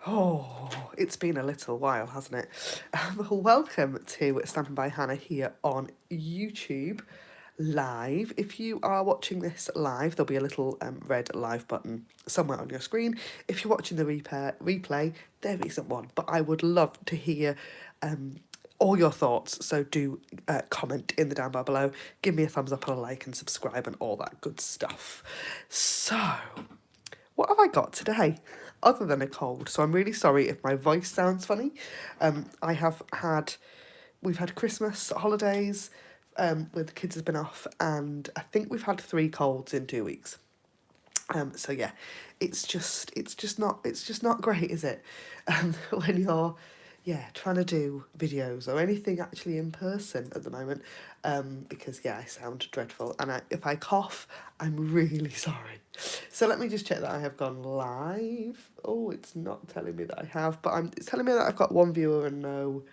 Oh, it's been a little while, hasn't it? Welcome to Stampin' by Hannah here on YouTube live. If you are watching this live, there'll be a little red live button somewhere on your screen. If you're watching the replay, there isn't one, but I would love to hear all your thoughts, so do comment in the down bar below, give me a thumbs up and a like and subscribe and all that good stuff. So, what have I got today other than a cold? So I'm really sorry if my voice sounds funny. I have had, we've had Christmas holidays where the kids have been off, and I think we've had 3 colds in 2 weeks. So yeah, it's just not great, is it? When you're trying to do videos or anything actually in person at the moment, because I sound dreadful, and if I cough, I'm really sorry. So let me just check that I have gone live. Oh, it's not telling me that I have, but it's telling me that I've got 1 viewer and no,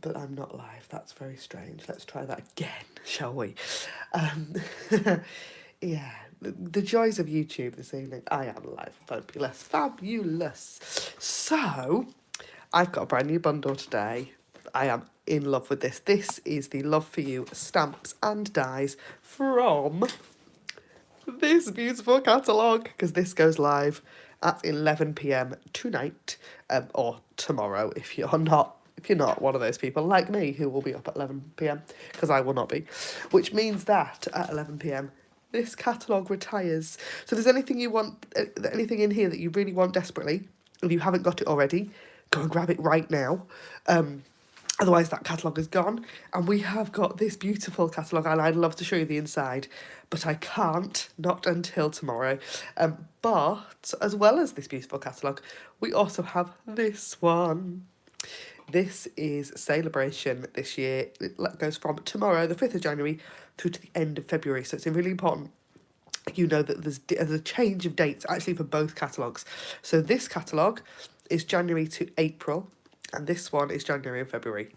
but I'm not live. That's very strange. Let's try that again, shall we? Um, yeah, the joys of YouTube this evening. I am live, fabulous. So, I've got a brand new bundle today. I am in love with this. This is the Love For You stamps and dies from this beautiful catalogue, because this goes live at 11 p.m. tonight, or tomorrow if you're not one of those people like me who will be up at 11 p.m, because I will not be, which means that at 11 p.m. this catalogue retires. So if there's anything you want, anything in here that you really want desperately, if you haven't got it already, go and grab it right now. Otherwise, that catalogue is gone. And we have got this beautiful catalogue, and I'd love to show you the inside, but I can't, not until tomorrow. But as well as this beautiful catalogue, we also have this one. This is Sale-a-bration this year. It goes from tomorrow, the 5th of January, through to the end of February. So it's really important you know that there's a change of dates actually for both catalogues. So this catalogue is January to April, and this one is January and February.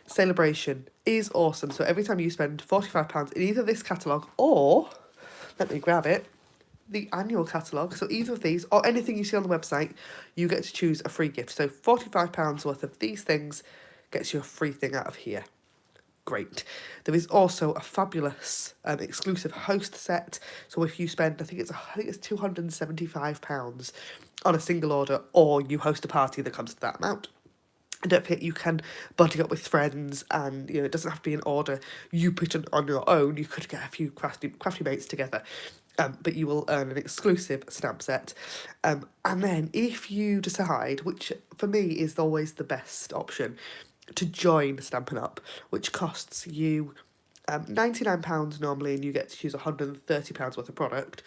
Sale-a-bration is awesome. So every time you spend £45 in either this catalogue or, let me grab it, the annual catalogue, so either of these or anything you see on the website, you get to choose a free gift. So £45 worth of these things gets you a free thing out of here. Great. There is also a fabulous exclusive host set. So if you spend, I think it's £275 on a single order, or you host a party that comes to that amount. And don't forget, you can buddy up with friends, and it doesn't have to be an order you put on your own. You could get a few crafty mates together, but you will earn an exclusive stamp set. And then if you decide, which for me is always the best option, to join Stampin' Up, which costs you £99 normally, and you get to choose £130 worth of product.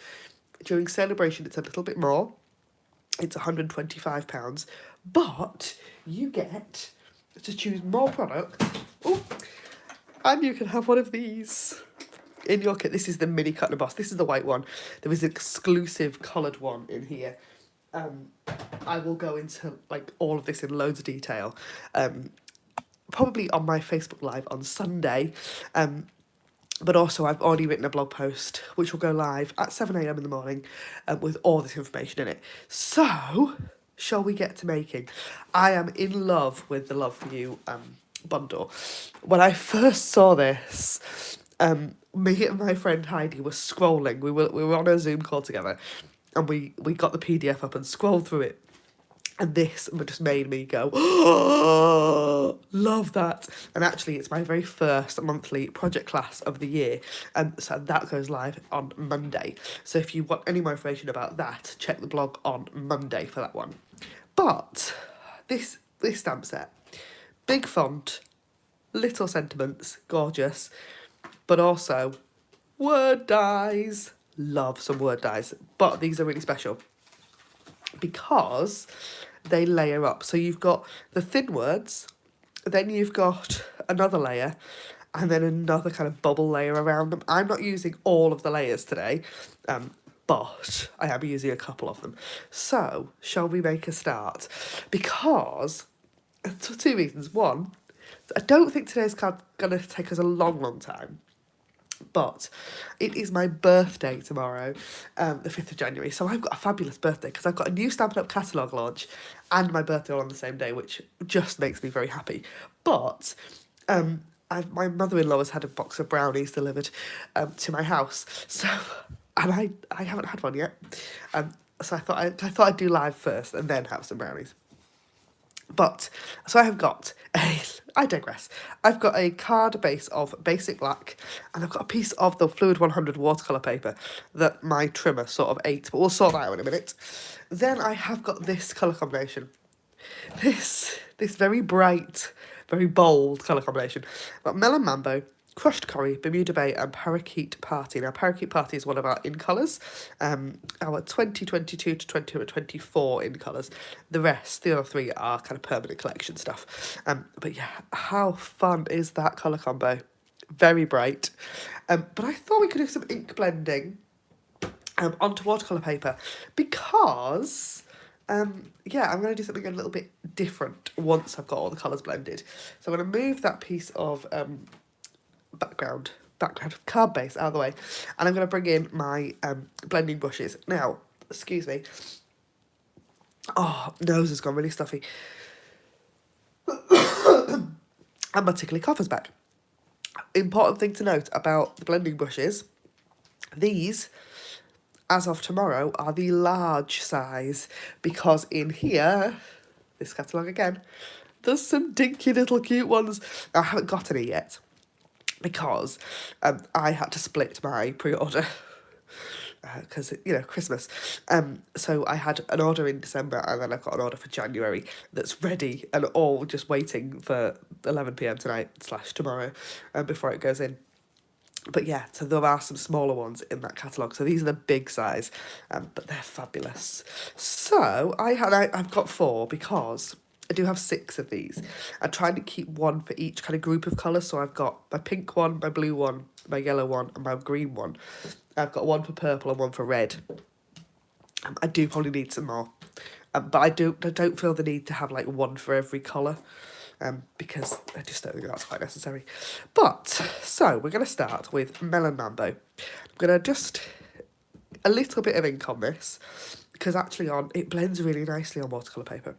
During Sale-a-bration, it's a little bit more. It's £125, but you get to choose more product. Ooh, and you can have one of these in your kit. This is the mini cut and emboss. This is the white one. There is an exclusive coloured one in here. I will go into all of this in loads of detail. Probably on my Facebook Live on Sunday. But also I've already written a blog post which will go live at 7 a.m. in the morning with all this information in it. So, shall we get to making? I am in love with the Love For You bundle. When I first saw this, me and my friend Heidi were scrolling. We were on a Zoom call together, and we got the PDF up and scrolled through it. And this just made me go, oh, love that. And actually, it's my very first monthly project class of the year. And so that goes live on Monday. So if you want any more information about that, check the blog on Monday for that one. But this stamp set, big font, little sentiments, gorgeous, but also word dies. Love some word dies. But these are really special because they layer up. So you've got the thin words, then you've got another layer, and then another kind of bubble layer around them. I'm not using all of the layers today, but I am using a couple of them. So, shall we make a start? Because, for 2 reasons. One, I don't think today's card going to take us a long time. But it is my birthday tomorrow, the 5th of January. So I've got a fabulous birthday because I've got a new Stampin' Up catalogue launch and my birthday all on the same day, which just makes me very happy. But my mother-in-law has had a box of brownies delivered to my house. So, and I haven't had one yet. So I thought I'd do live first and then have some brownies. But, so I have got I digress. I've got a card base of basic black, and I've got a piece of the Fluid 100 watercolour paper that my trimmer sort of ate, but we'll sort that out in a minute. Then I have got this colour combination. This very bright, very bold colour combination. I've got Melon Mambo, Crushed Curry, Bermuda Bay, and Parakeet Party. Now, Parakeet Party is one of our in colours, our 2022 to 2024 in colours. The rest, the other three, are kind of permanent collection stuff. But yeah, how fun is that colour combo? Very bright. But I thought we could do some ink blending onto watercolour paper because... yeah, I'm going to do something a little bit different once I've got all the colours blended. So I'm going to move that piece of background card base out of the way, and I'm going to bring in my blending brushes. Now, excuse me. Oh, nose has gone really stuffy. And my tickly cough is back. Important thing to note about the blending brushes, these, as of tomorrow, are the large size, because in here, this catalogue again, there's some dinky little cute ones. I haven't got any yet, because I had to split my pre-order because, you know, Christmas. So I had an order in December, and then I've got an order for January that's ready and all just waiting for 11 p.m. tonight / tomorrow before it goes in. But yeah, so there are some smaller ones in that catalogue. So these are the big size, but they're fabulous. So I've got 4 because I do have 6 of these. I'm trying to keep one for each kind of group of colours. So I've got my pink one, my blue one, my yellow one, and my green one. I've got one for purple and one for red. I do probably need some more. But I don't feel the need to have like one for every colour. Because I just don't think that's quite necessary. But, so, we're going to start with Melon Mambo. I'm going to just a little bit of ink on this, because actually it blends really nicely on watercolour paper.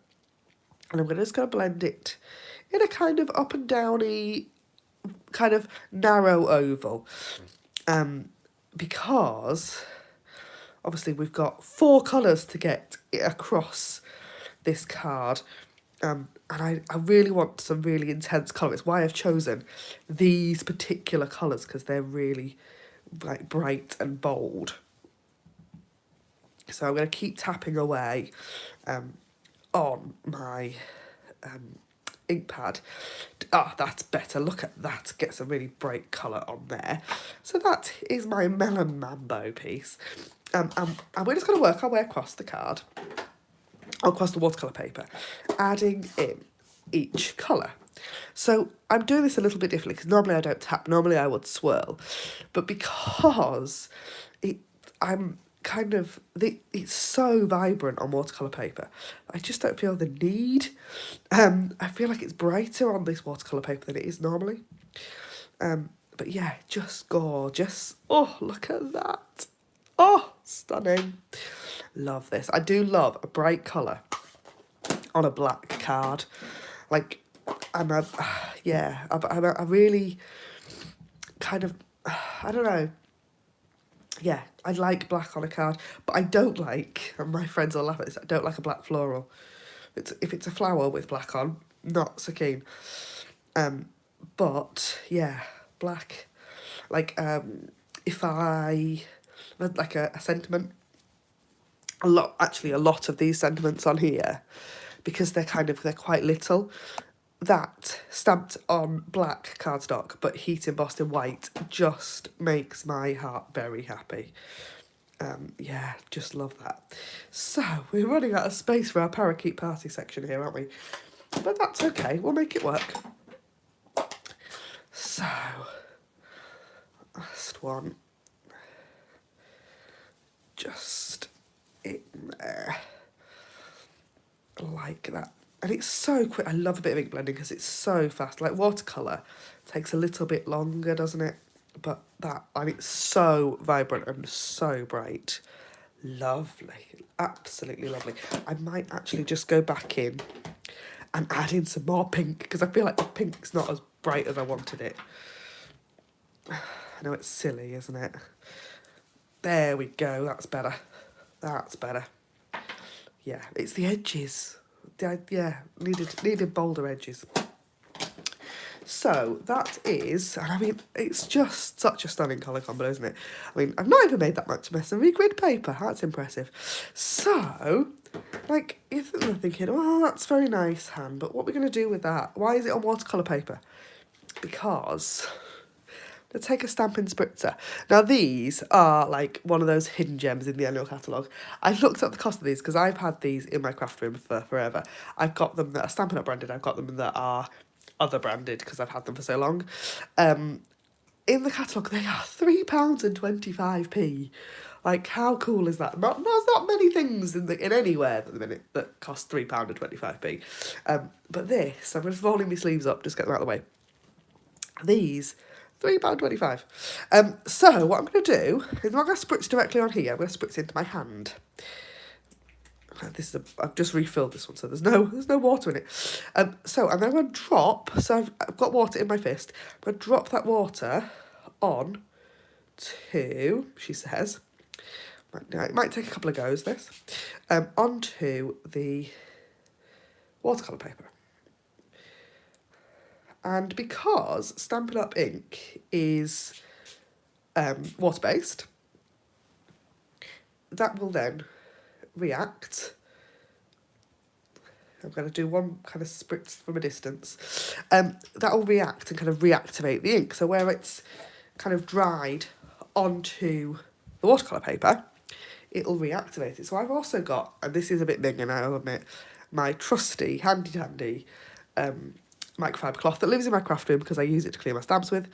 And I'm just going to blend it in a kind of up and downy, kind of narrow oval. Because, obviously, we've got 4 colours to get it across this card. And I really want some really intense colour. It's why I've chosen these particular colours, because they're really like bright and bold. So I'm going to keep tapping away on my ink pad. Ah, that's better. Look at that. Get some really bright colour on there. So that is my Melon Mambo piece. And we're just going to work our way across the card, across the watercolour paper, adding in each colour. So I'm doing this a little bit differently, because normally I don't tap, normally I would swirl. But because it's so vibrant on watercolour paper, I just don't feel the need. I feel like it's brighter on this watercolour paper than it is normally. But yeah, just gorgeous. Oh, look at that. Oh, stunning. Love this. I do love a bright colour on a black card. Like, I really kind of, I don't know. Yeah, I like black on a card, but I don't like, and my friends will laugh at this, I don't like a black floral. If it's a flower with black on, not so keen. But, yeah, black. Like, if I had like a sentiment, a lot of these sentiments on here, because they're quite little, that stamped on black cardstock but heat embossed in white just makes my heart very happy. Yeah, just love that. So we're running out of space for our Parakeet Party section here, aren't we? But that's okay, we'll make it work. So, last one, just in there, like that. And it's so quick. I love a bit of ink blending because it's so fast. Like watercolour takes a little bit longer, doesn't it? but and it's so vibrant and so bright. Lovely, absolutely lovely. I might actually just go back in and add in some more pink, because I feel like the pink's not as bright as I wanted it. I know it's silly, isn't it? There we go, that's better. That's better. Yeah, it's the edges. Yeah, needed bolder edges. So that is, and I mean, it's just such a stunning colour combo, isn't it? I mean, I've not even made that much mess of grid paper. That's impressive. So, like, you're thinking, oh, that's very nice, Han, but what are we going to do with that? Why is it on watercolour paper? Because let's take a Stampin' Spritzer. Now, these are like one of those hidden gems in the annual catalogue. I looked up the cost of these because I've had these in my craft room for forever. I've got them that are Stampin' Up branded. I've got them that are other branded because I've had them for so long. In the catalogue, they are £3.25p. Like, how cool is that? There's not many things in anywhere at the minute that cost £3.25p. But this, I'm just rolling my sleeves up, just get them out of the way. These, £3.25. So what I'm going to do is I'm not going to spritz directly on here. I'm going to spritz into my hand. I've just refilled this one, so there's no water in it. So I'm going to drop. So I've got water in my fist. I'm going to drop that water on to, she says. Now it might take a couple of goes. This onto the watercolour paper. And because Stampin' Up ink is water-based, that will then react. I'm going to do one kind of spritz from a distance. That will react and kind of reactivate the ink. So where it's kind of dried onto the watercolour paper, it'll reactivate it. So I've also got, and this is a bit bigger now, I'll admit, my trusty, handy-dandy microfiber cloth that lives in my craft room because I use it to clean my stamps with.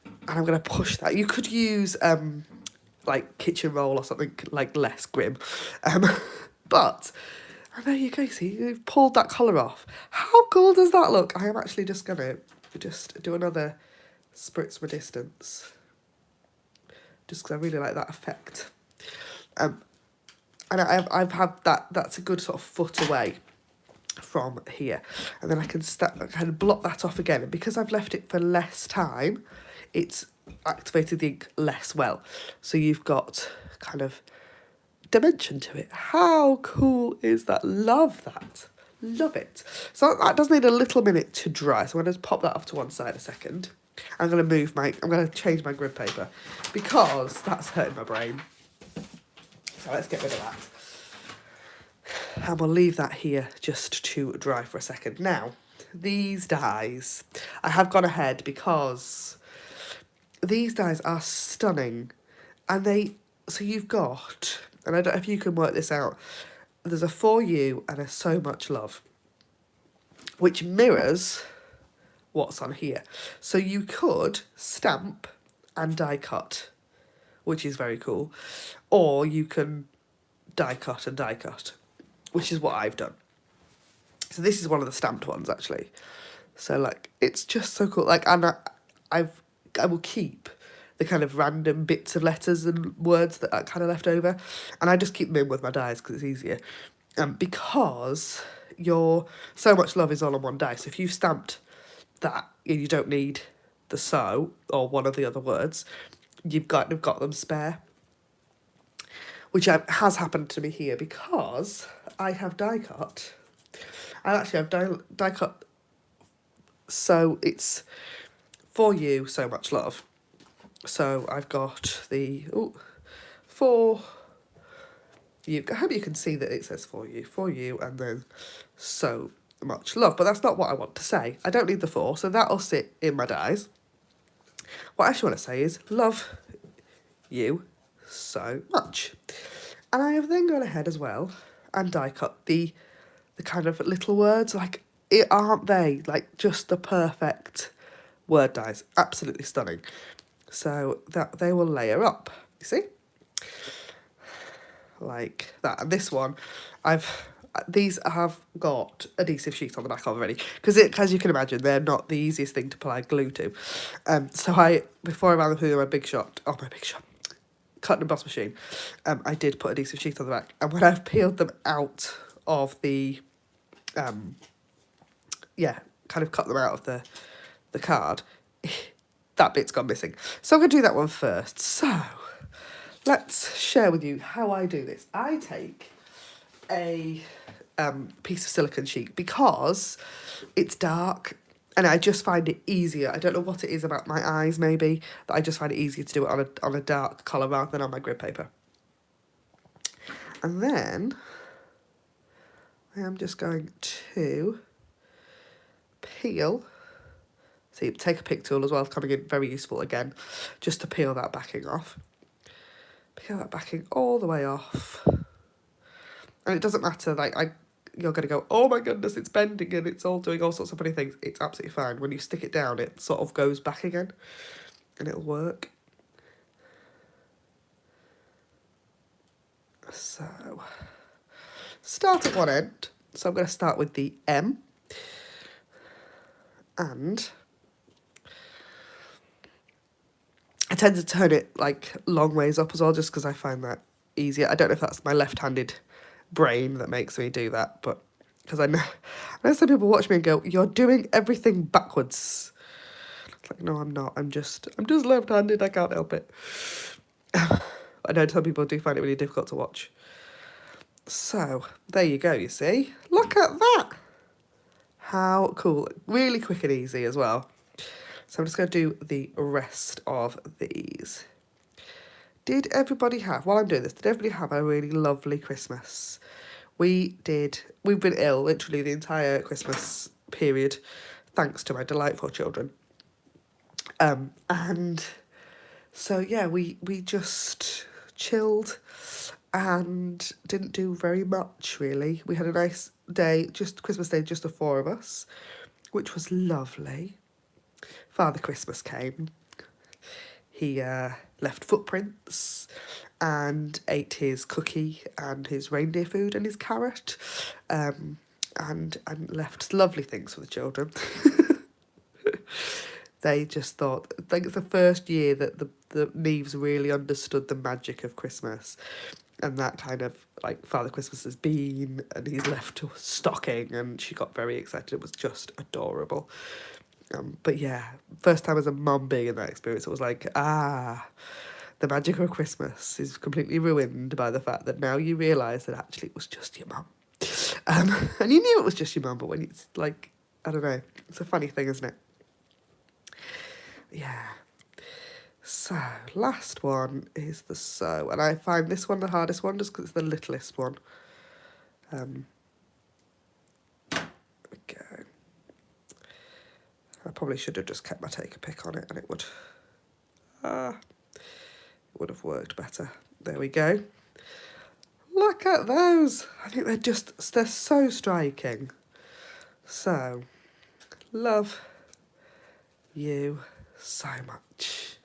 And I'm going to push that. You could use like kitchen roll or something like less grim. But, and there you go, see, you've pulled that colour off. How cool does that look? I am actually just going to just do another spritz from a distance. Just because I really like that effect. And I've had that's a good sort of foot away from here, and then I can kind of blot that off again, and because I've left it for less time, it's activated the ink less well, so you've got kind of dimension to it. How cool is that? Love that. Love it. So that does need a little minute to dry, so I'm going to pop that off to one side a second. I'm going to change my grid paper because that's hurting my brain. So let's get rid of that. And we'll leave that here just to dry for a second. Now, these dies, I have gone ahead because these dies are stunning. And so you've got, and I don't know if you can work this out, there's a For You and a So Much Love, which mirrors what's on here. So you could stamp and die cut, which is very cool. Or you can die cut and die cut, which is what I've done. So this is one of the stamped ones, actually. So, like, it's just so cool. Like, and I will keep the kind of random bits of letters and words that are kind of left over, and I just keep them in with my dies because it's easier. Because your So Much Love is all on one die. So if you've stamped that, you don't need the so or one of the other words. You've got them spare. Which has happened to me here because I have die cut. I actually have die cut. So it's For You, So Much Love. So I've got the For You. I hope you can see that it says For You, and then So Much Love. But that's not what I want to say. I don't need the for, so that'll sit in my dies. What I actually want to say is love you so much. And I have then gone ahead as well and die cut the kind of little words, like, aren't they like just the perfect word dies? Absolutely stunning. So that they will layer up, you see? Like that. And this one, I've these have got adhesive sheet on the back already, because as you can imagine, they're not the easiest thing to apply glue to. So before I ran them through my big shot, cut and emboss machine, I did put adhesive sheet on the back, and when I've peeled them out of the, kind of cut them out of the card, that bit's gone missing. So I'm going to do that one first. So let's share with you how I do this. I take a piece of silicone sheet because it's dark and I just find it easier. I don't know what it is about my eyes, maybe, but I just find it easier to do it on a dark colour rather than on my grid paper. And then I am just going to peel. See, take a pick tool as well, coming in very useful again, just to peel that backing off. Peel that backing all the way off. And it doesn't matter, you're going to go, oh my goodness, it's bending and it's all doing all sorts of funny things. It's absolutely fine. When you stick it down, it sort of goes back again and it'll work. So, start at one end. So I'm going to start with the M. And I tend to turn it long ways up as well, just because I find that easier. I don't know if that's my left-handed brain that makes me do that, but because I know some people watch me and go, you're doing everything backwards. It's like, no, I'm not. I'm just left-handed. I can't help it. I know some people do find it really difficult to watch. So there you go. You see, look at that. How cool! Really quick and easy as well. So I'm just going to do the rest of these. Did everybody have, while I'm doing this, did everybody have a really lovely Christmas? We did. We've been ill literally the entire Christmas period, thanks to my delightful children. And so, yeah, we just chilled and didn't do very much, really. We had a nice day, just Christmas Day, just the four of us, which was lovely. Father Christmas came. He left footprints and ate his cookie and his reindeer food and his carrot, and left lovely things for the children. They just thought, I think it's the first year that the Neves really understood the magic of Christmas, and that kind of Father Christmas has been, and he's left a stocking, and she got very excited. It was just adorable. But yeah, first time as a mum being in that experience, it was the magic of Christmas is completely ruined by the fact that now you realise that actually it was just your mum. And you knew it was just your mum, but when it's I don't know, it's a funny thing, isn't it? Yeah. So, last one is the sew, and I find this one the hardest one just because it's the littlest one. Okay. I probably should have just kept my take a pick on it and it would have worked better. There we go. Look at those. I think they're so striking. So, love you so much.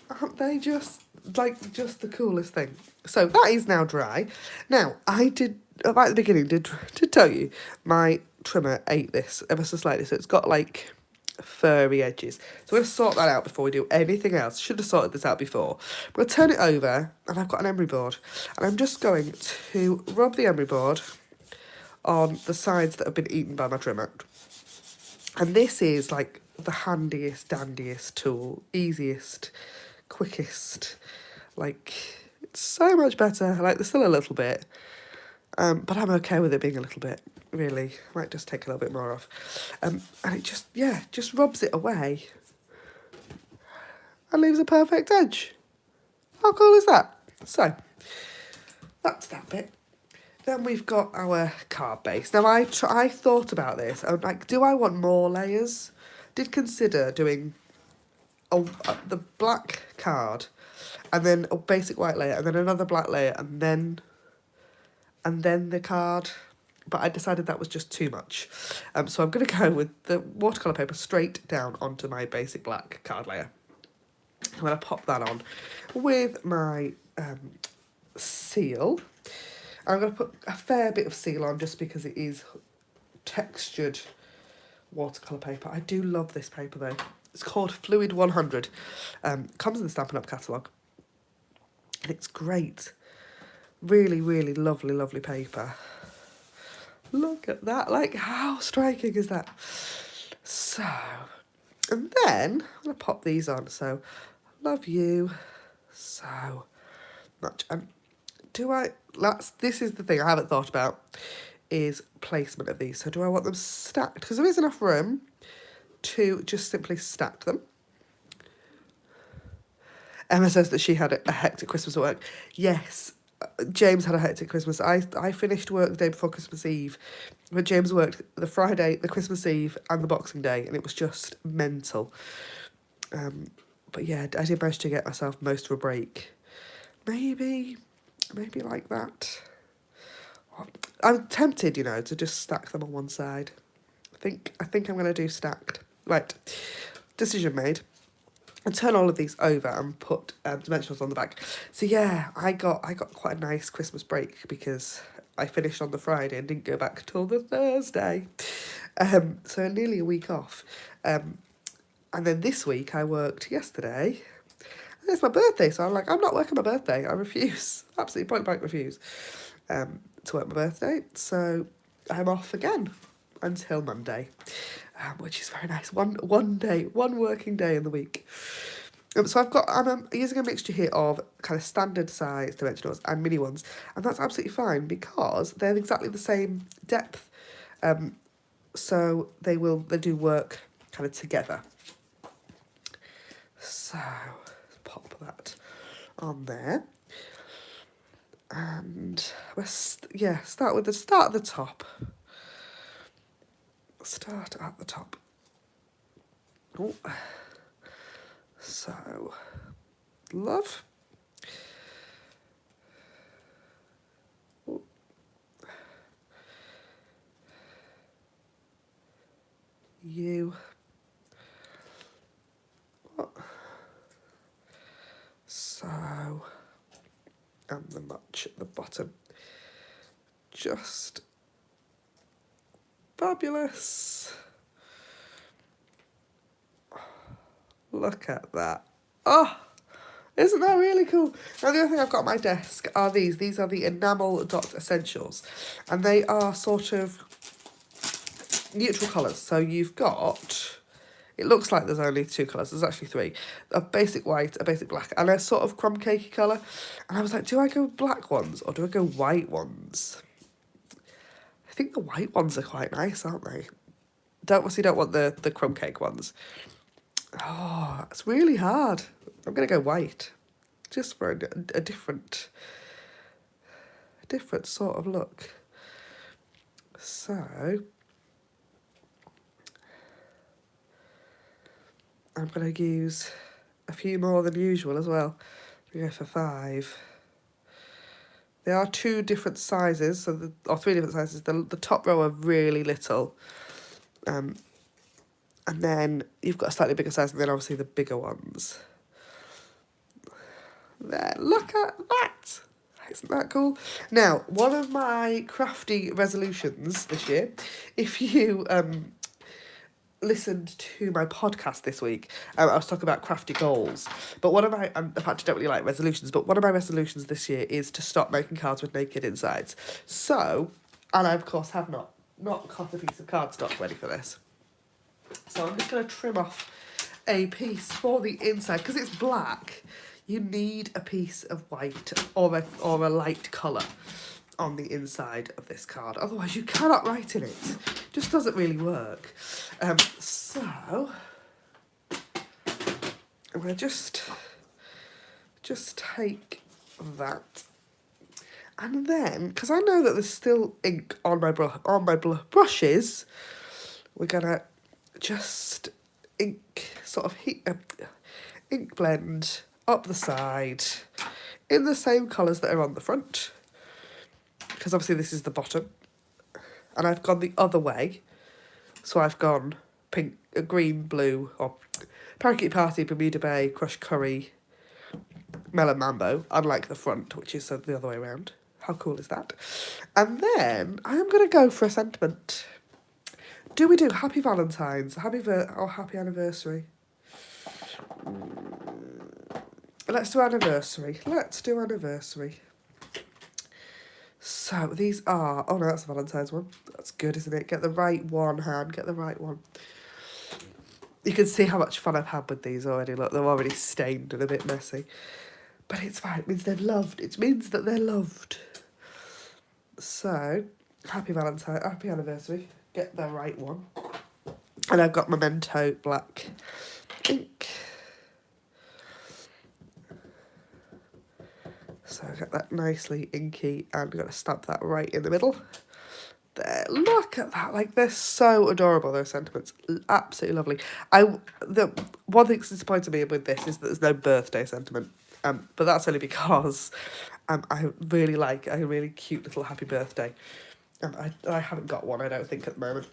Aren't they just the coolest thing? So that is now dry. Now, I did, right at the beginning, did tell you, my trimmer ate this ever so slightly, so it's got furry edges. So we're going to sort that out before we do anything else. Should have sorted this out before. I'm going to turn it over, and I've got an emery board, and I'm just going to rub the emery board on the sides that have been eaten by my trimmer. And this is the handiest, dandiest tool, easiest, quickest. It's so much better. There's still a little bit, but I'm okay with it being a little bit, really. Might just take a little bit more off. And it just rubs it away and leaves a perfect edge. How cool is that? So, that's that bit. Then we've got our card base. Now, I thought about this. I'm do I want more layers? Did consider doing the black card, and then a basic white layer, and then another black layer, and then the card. But I decided that was just too much. So I'm going to go with the watercolour paper straight down onto my basic black card layer. I'm going to pop that on with my seal. I'm going to put a fair bit of seal on just because it is textured watercolour paper. I do love this paper though. It's called Fluid 100. Comes in the Stampin' Up catalogue. And it's great. Really, really lovely, lovely paper. Look at that. Like, how striking is that? So, and then I'm going to pop these on. So, love you so much. And this is the thing I haven't thought about, is placement of these. So do I want them stacked? Because there is enough room to just simply stack them. Emma says that she had a hectic Christmas at work. Yes, James had a hectic Christmas. I finished work the day before Christmas Eve, but James worked the Friday, the Christmas Eve, and the Boxing Day, and it was just mental. But yeah, I did manage to get myself most of a break. Maybe like that. I'm tempted, to just stack them on one side. I think I'm going to do stacked. Right, decision made. And turn all of these over and put dimensionals on the back. So yeah, I got quite a nice Christmas break because I finished on the Friday and didn't go back till the Thursday. So nearly a week off. And then this week I worked yesterday. And it's my birthday, so I'm like, I'm not working my birthday. I refuse. Absolutely point blank refuse to work my birthday. So I'm off again until Monday. Which is very nice. One working day in the week. So I'm using a mixture here of kind of standard size dimensionals and mini ones, and that's absolutely fine because they're exactly the same depth. So they do work kind of together. So pop that on there, and start at the top. Start at the top. Oh, so love. Oh. You. Oh. So, and the much at the bottom. Just fabulous. Look at that. Oh, isn't that really cool? Now the other thing I've got on my desk are these. These are the Enamel Dot Essentials. And they are sort of neutral colours. So you've got, it looks like there's only two colours. There's actually three. A basic white, a basic black, and a sort of crumb cakey colour. And I was like, do I go black ones or do I go white ones? I think the white ones are quite nice, aren't they? Don't want the crumb cake ones. Oh, it's really hard. I'm going to go white. Just for a different sort of look. So, I'm going to use a few more than usual as well. We go for 5. There are 2 different sizes, or 3 different sizes. The top row are really little. And then you've got a slightly bigger size, and then obviously the bigger ones. There, look at that! Isn't that cool? Now, one of my crafty resolutions this year, if you listened to my podcast this week, I was talking about crafty goals. But one of my, in fact, I don't really like resolutions, but one of my resolutions this year is to stop making cards with naked insides. So, and I of course have not cut a piece of cardstock ready for this. So I'm just going to trim off a piece for the inside, because it's black. You need a piece of white or a light colour on the inside of this card. Otherwise you cannot write in it. It just doesn't really work. So I'm going to just take that. And then, because I know that there's still ink on my brushes, we're going to just ink blend up the side in the same colours that are on the front, because obviously this is the bottom, and I've gone the other way, so I've gone pink, green, blue, or Parakeet Party, Bermuda Bay, Crushed Curry, Melon Mambo, unlike the front, which is the other way around. How cool is that? And then I am going to go for a sentiment. Do we do Happy Valentine's? Or Happy Anniversary? Let's do anniversary. Let's do anniversary. So these are... Oh no, that's a Valentine's one. That's good, isn't it? Get the right one, Han. Get the right one. You can see how much fun I've had with these already. Look, they're already stained and a bit messy. But it's fine. It means they're loved. It means that they're loved. So, happy anniversary. Get the right one. And I've got Memento black ink. So I get that nicely inky, and I'm going to stamp that right in the middle. There, look at that. Like, they're so adorable, those sentiments. Absolutely lovely. The one thing that's disappointed me with this is that there's no birthday sentiment. But that's only because I really like a really cute little happy birthday. I haven't got one, I don't think, at the moment.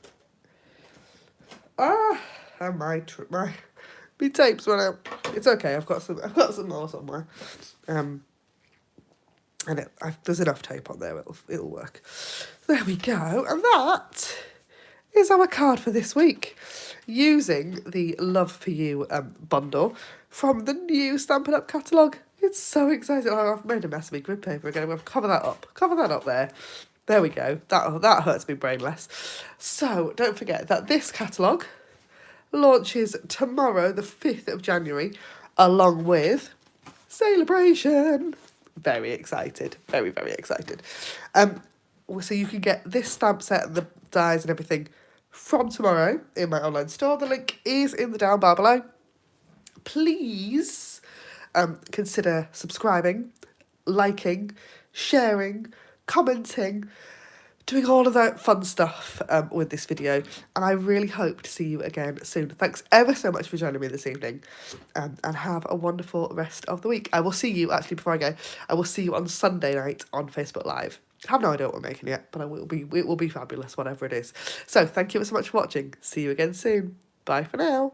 And my tapes run out. It's okay. I've got some more somewhere. And there's enough tape on there. It'll work. There we go. And that is our card for this week, using the Love for You bundle from the new Stampin' Up catalogue. It's so exciting. Oh, I've made a mess of my grid paper again. I'm going to cover that up. Cover that up there. There we go. That hurts me brain less. So don't forget that this catalogue launches tomorrow, the 5th of January, along with Sale-a-bration. Very excited. Very, very excited. So you can get this stamp set and the dies and everything from tomorrow in my online store. The link is in the down bar below. Please consider subscribing, liking, sharing, commenting, doing all of that fun stuff with this video. And I really hope to see you again soon. Thanks ever so much for joining me this evening, and have a wonderful rest of the week. I will see you, actually, before I go, I will see you on Sunday night on Facebook Live. I have no idea what we're making yet, but it will be fabulous, whatever it is. So thank you so much for watching. See you again soon. Bye for now.